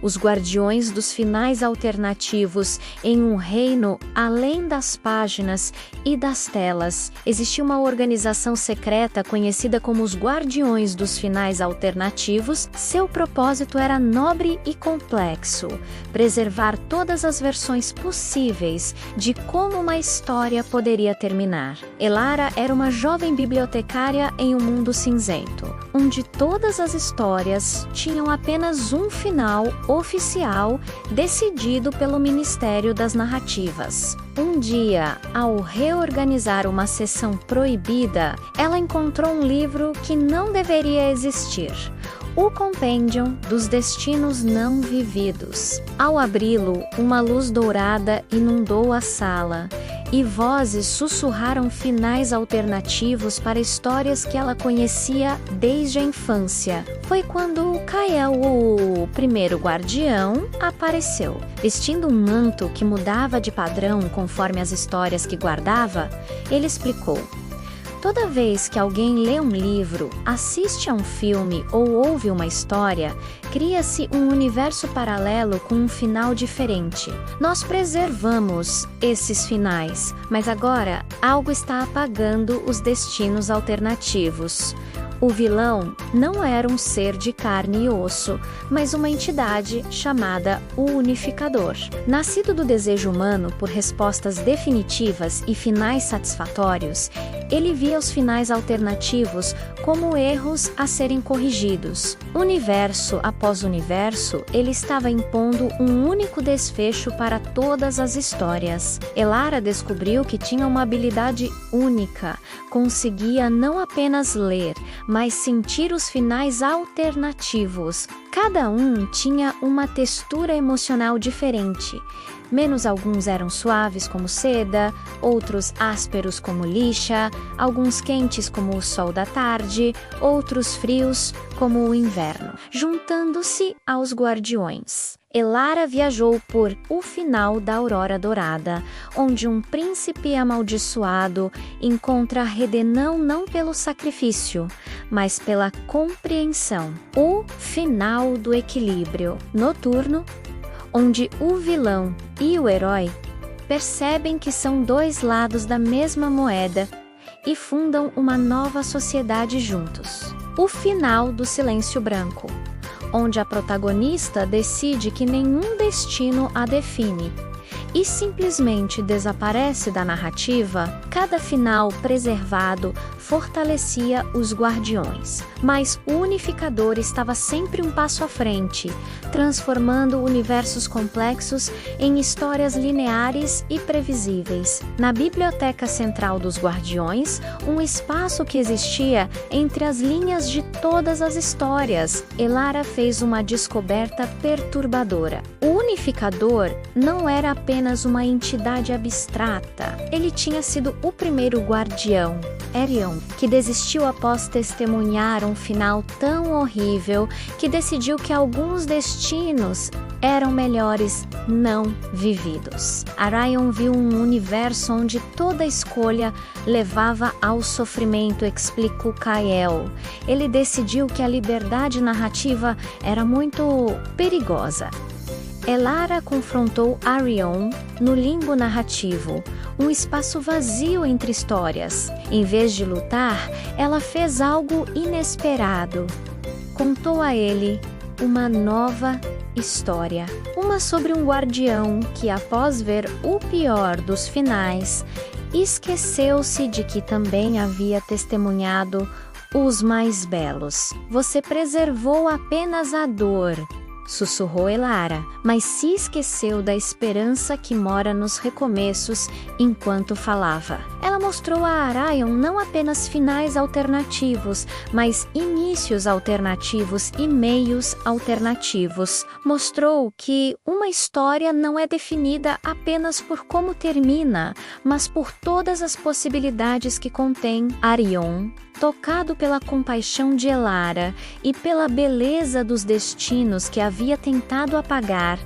os guardiões dos finais alternativos em um reino além das páginas e das telas. Existia uma organização secreta conhecida como os Guardiões dos Finais Alternativos. Seu propósito era nobre e complexo: preservar todas as versões possíveis de como uma história poderia terminar. Elara era uma jovem bibliotecária em um mundo cinzento, onde todas as histórias tinham apenas um final oficial decidido pelo Ministério das Narrativas. Um dia, ao reorganizar uma seção proibida, ela encontrou um livro que não deveria existir: o Compêndio dos Destinos Não Vividos. Ao abri-lo, uma luz dourada inundou a sala, e vozes sussurraram finais alternativos para histórias que ela conhecia desde a infância. Foi quando Kael, o primeiro guardião, apareceu. Vestindo um manto que mudava de padrão conforme as histórias que guardava, ele explicou: toda vez que alguém lê um livro, assiste a um filme ou ouve uma história, cria-se um universo paralelo com um final diferente. Nós preservamos esses finais, mas agora algo está apagando os destinos alternativos. O vilão não era um ser de carne e osso, mas uma entidade chamada o Unificador. Nascido do desejo humano por respostas definitivas e finais satisfatórios, ele via os finais alternativos como erros a serem corrigidos. Universo após universo, ele estava impondo um único desfecho para todas as histórias. Elara descobriu que tinha uma habilidade única: conseguia não apenas ler, mas sentir os finais alternativos. Cada um tinha uma textura emocional diferente. Menos alguns eram suaves como seda, outros ásperos como lixa, alguns quentes como o sol da tarde, outros frios como o inverno. Juntando-se aos guardiões, Elara viajou por O Final da Aurora Dourada, onde um príncipe amaldiçoado encontra a redenção não pelo sacrifício, mas pela compreensão. O Final do Equilíbrio Noturno, onde o vilão e o herói percebem que são dois lados da mesma moeda e fundam uma nova sociedade juntos. O Final do Silêncio Branco, onde a protagonista decide que nenhum destino a define e simplesmente desaparece da narrativa. Cada final preservado fortalecia os guardiões, mas o Unificador estava sempre um passo à frente, transformando universos complexos em histórias lineares e previsíveis. Na Biblioteca Central dos Guardiões, um espaço que existia entre as linhas de todas as histórias, Elara fez uma descoberta perturbadora. O Unificador não era apenas uma entidade abstrata. Ele tinha sido o primeiro guardião, Erion, que desistiu após testemunhar um final tão horrível que decidiu que alguns destinos eram melhores não vividos. Arion viu um universo onde toda escolha levava ao sofrimento, explicou Kael. Ele decidiu que a liberdade narrativa era muito perigosa. Elara confrontou Arion no limbo narrativo, um espaço vazio entre histórias. Em vez de lutar, ela fez algo inesperado. Contou a ele uma nova história. Uma sobre um guardião que, após ver o pior dos finais, esqueceu-se de que também havia testemunhado os mais belos. Você preservou apenas a dor, sussurrou Elara, mas se esqueceu da esperança que mora nos recomeços enquanto falava. Ela mostrou a Arion não apenas finais alternativos, mas inícios alternativos e meios alternativos. Mostrou que uma história não é definida apenas por como termina, mas por todas as possibilidades que contém. Arion, tocado pela compaixão de Elara e pela beleza dos destinos que havia tentado apagar,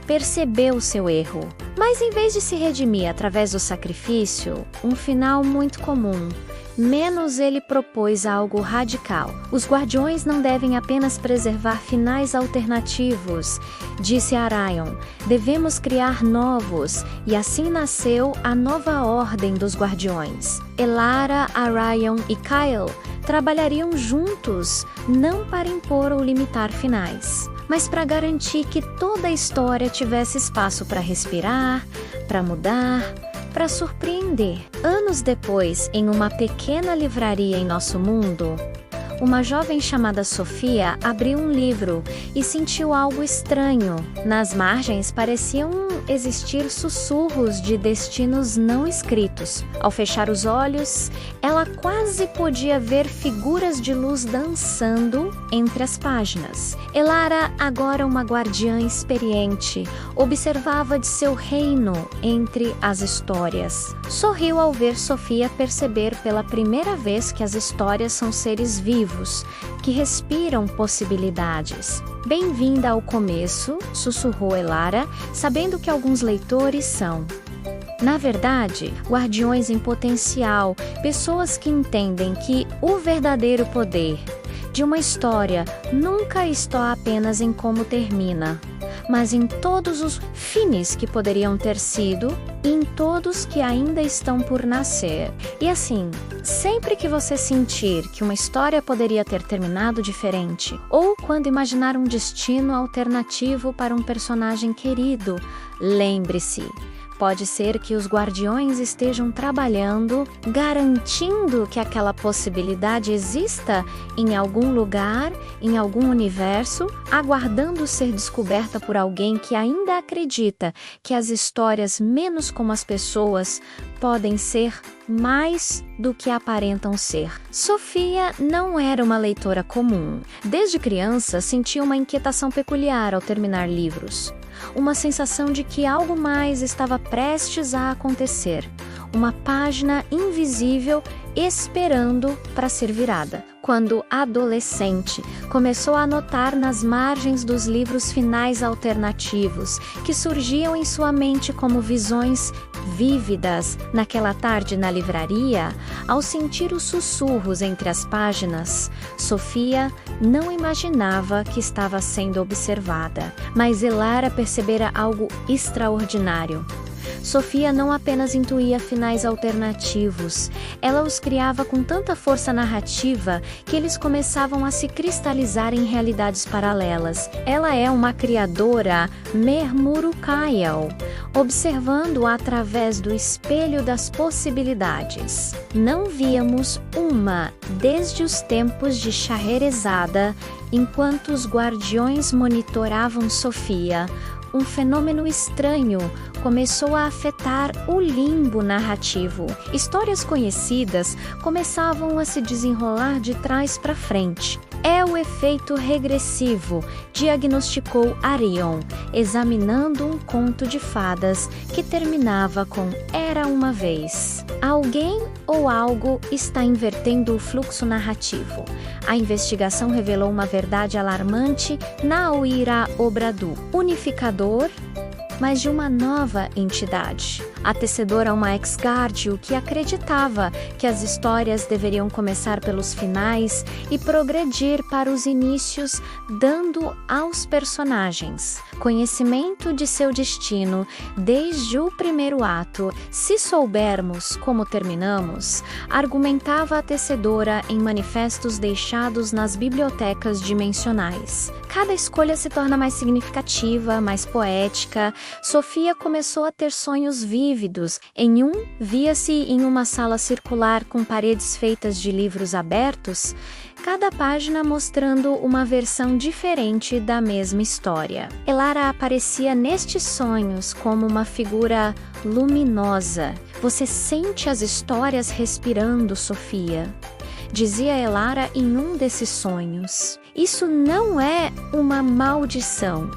percebeu seu erro. Mas em vez de se redimir através do sacrifício, um final muito comum, menos ele propôs algo radical. Os guardiões não devem apenas preservar finais alternativos, disse Arion. Devemos criar novos, e assim nasceu a nova ordem dos guardiões. Elara, Arion e Kyle trabalhariam juntos, não para impor ou limitar finais, mas para garantir que toda a história tivesse espaço para respirar, para mudar, para surpreender. Anos depois, em uma pequena livraria em nosso mundo, uma jovem chamada Sofia abriu um livro e sentiu algo estranho. Nas margens pareciam existir sussurros de destinos não escritos. Ao fechar os olhos, ela quase podia ver figuras de luz dançando entre as páginas. Elara, agora uma guardiã experiente, observava de seu reino entre as histórias. Sorriu ao ver Sofia perceber pela primeira vez que as histórias são seres vivos, que respiram possibilidades. Bem-vinda ao começo, sussurrou Elara, sabendo que alguns leitores são, na verdade, guardiões em potencial, pessoas que entendem que o verdadeiro poder de uma história nunca está apenas em como termina, mas em todos os fins que poderiam ter sido e em todos que ainda estão por nascer. E assim, sempre que você sentir que uma história poderia ter terminado diferente, ou quando imaginar um destino alternativo para um personagem querido, lembre-se, pode ser que os guardiões estejam trabalhando, garantindo que aquela possibilidade exista em algum lugar, em algum universo, aguardando ser descoberta por alguém que ainda acredita que as histórias, menos como as pessoas, podem ser mais do que aparentam ser. Sofia não era uma leitora comum. Desde criança, sentia uma inquietação peculiar ao terminar livros. Uma sensação de que algo mais estava prestes a acontecer. Uma página invisível esperando para ser virada. Quando adolescente, começou a notar nas margens dos livros finais alternativos que surgiam em sua mente como visões vívidas. Naquela tarde na livraria, ao sentir os sussurros entre as páginas, Sofia não imaginava que estava sendo observada, mas Elara percebera algo extraordinário. Sofia não apenas intuía finais alternativos, ela os criava com tanta força narrativa que eles começavam a se cristalizar em realidades paralelas. Ela é uma criadora Mermurukael, observando através do espelho das possibilidades. Não víamos uma desde os tempos de Scheherazade, enquanto os guardiões monitoravam Sofia. Um fenômeno estranho começou a afetar o limbo narrativo. Histórias conhecidas começavam a se desenrolar de trás para frente. É o efeito regressivo, diagnosticou Arion, examinando um conto de fadas que terminava com Era uma vez. Alguém ou algo está invertendo o fluxo narrativo. A investigação revelou uma verdade alarmante na Uira Obradu, unificador, mas de uma nova entidade. A tecedora uma ex-guardião que acreditava que as histórias deveriam começar pelos finais e progredir para os inícios, dando aos personagens conhecimento de seu destino desde o primeiro ato. Se soubermos como terminamos, argumentava a tecedora em manifestos deixados nas bibliotecas dimensionais. Cada escolha se torna mais significativa, mais poética. Sofia começou a ter sonhos vívidos. Em um, via-se em uma sala circular com paredes feitas de livros abertos, cada página mostrando uma versão diferente da mesma história. Elara aparecia nestes sonhos como uma figura luminosa. Você sente as histórias respirando, Sofia, dizia Elara em um desses sonhos. Isso não é uma maldição.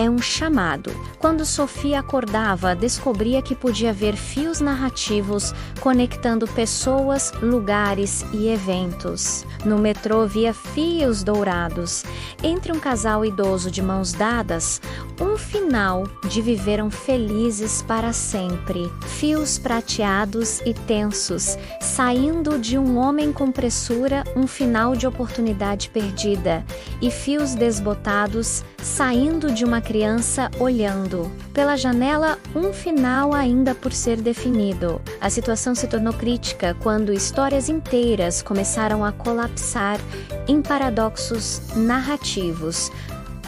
é um chamado. Quando Sofia acordava, descobria que podia ver fios narrativos conectando pessoas, lugares e eventos. No metrô via fios dourados. Entre um casal idoso de mãos dadas, um final de viveram felizes para sempre. Fios prateados e tensos, saindo de um homem com pressura, um final de oportunidade perdida. E fios desbotados, saindo de uma criança olhando. Pela janela, um final ainda por ser definido. A situação se tornou crítica quando histórias inteiras começaram a colapsar em paradoxos narrativos.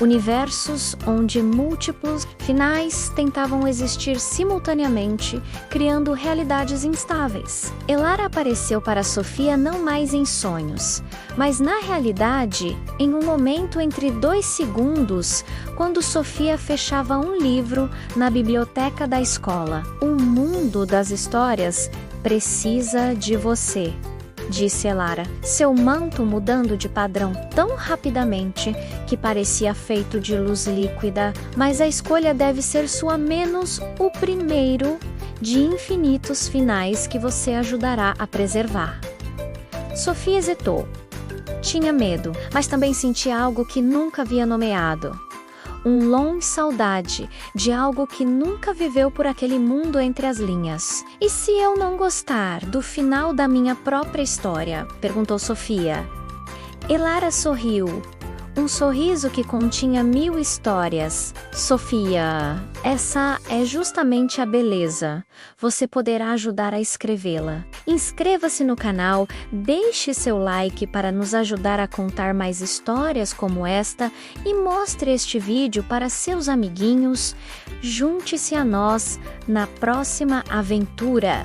Universos onde múltiplos finais tentavam existir simultaneamente, criando realidades instáveis. Elara apareceu para Sofia não mais em sonhos, mas na realidade, em um momento entre 2 segundos, quando Sofia fechava um livro na biblioteca da escola. O mundo das histórias precisa de você, disse Elara, seu manto mudando de padrão tão rapidamente que parecia feito de luz líquida, mas a escolha deve ser sua menos o primeiro de infinitos finais que você ajudará a preservar. Sofia hesitou. Tinha medo, mas também sentia algo que nunca havia nomeado. Um longe saudade de algo que nunca viveu por aquele mundo entre as linhas. E se eu não gostar do final da minha própria história? Perguntou Sofia. Elara sorriu. Um sorriso que continha 1000 histórias. Sofia, essa é justamente a beleza. Você poderá ajudar a escrevê-la. Inscreva-se no canal, deixe seu like para nos ajudar a contar mais histórias como esta e mostre este vídeo para seus amiguinhos. Junte-se a nós na próxima aventura.